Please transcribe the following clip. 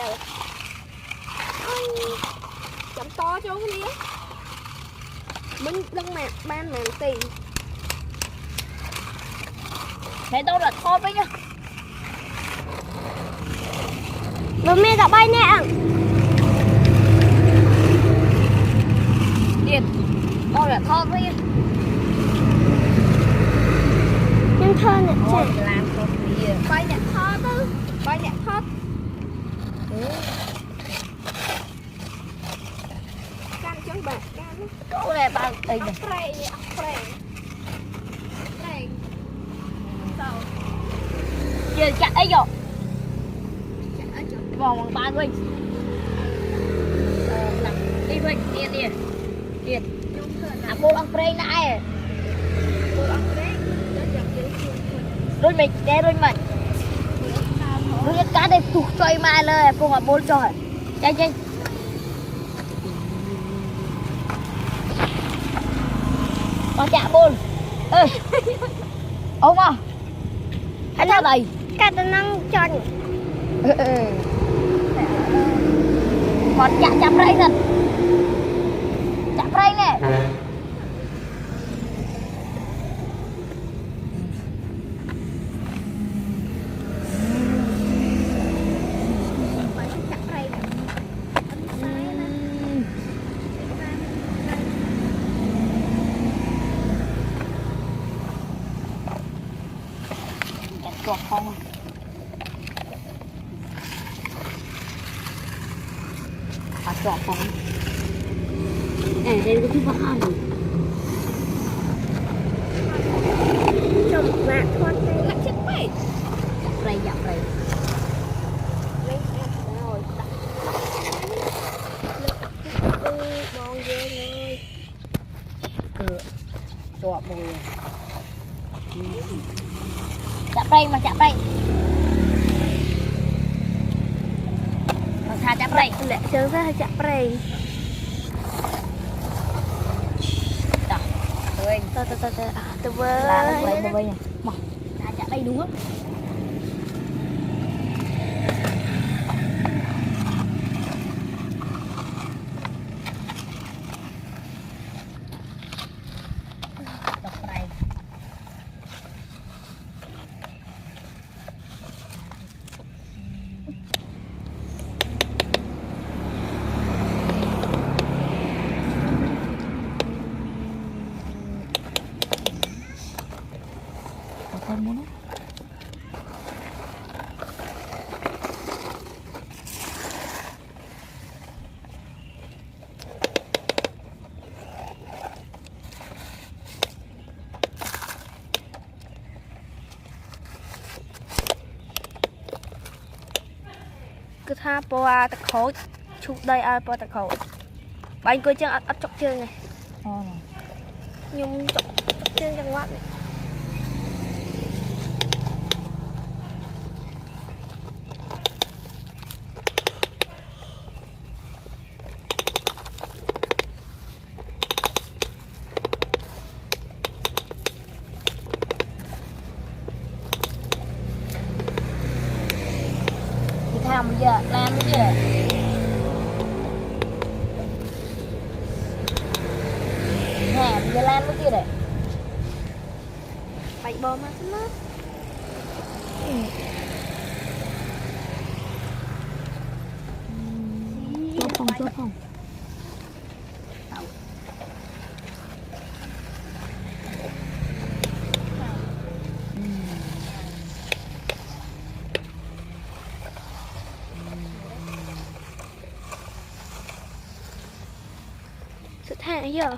rồi chậm to cho cái này mình lưng mẹ ban mẹ tì thế đâu là thôi với nhá bố mẹ cả bay nè điện đâu là thôi với nhá nhưng thơ nè thôi làm không gì bay nè thơ tư bay nè thơ can chân bạc can chỗ này bao đây này spray sao chưa chặt ấy rồi vòng bằng ba mình đi mình tiền à bố ăn spray lại rồi mình để rồi mình rồi cá đây tụt chơi maiเลยพวกบอลจ่อยใจมาจ่าบอลเอ้ยเอามาให้ทำอะไร cả tao năng chọn còn chạm đây thật chạm đây nè chuột không chuột không đây có thứ bác ăn chồng mẹ con đây lại chết mày dặm đây rồi bong ghê rồi cửa chuột mùi chạm đây mà chạm đây mà thà chạm đây lẹ chơi ra chạm đây từ với là đây này mà thà chạm đây đúng không con muốn cứ tha po ta khối chụp đây ai po ta khối bạn coi chân ắt chọc chân này nhung chọc chân trong quát này làm giờ làm cái gì nè giờ làm cái gì đấy bạch bò mà thế mất chốt không sự thả giờ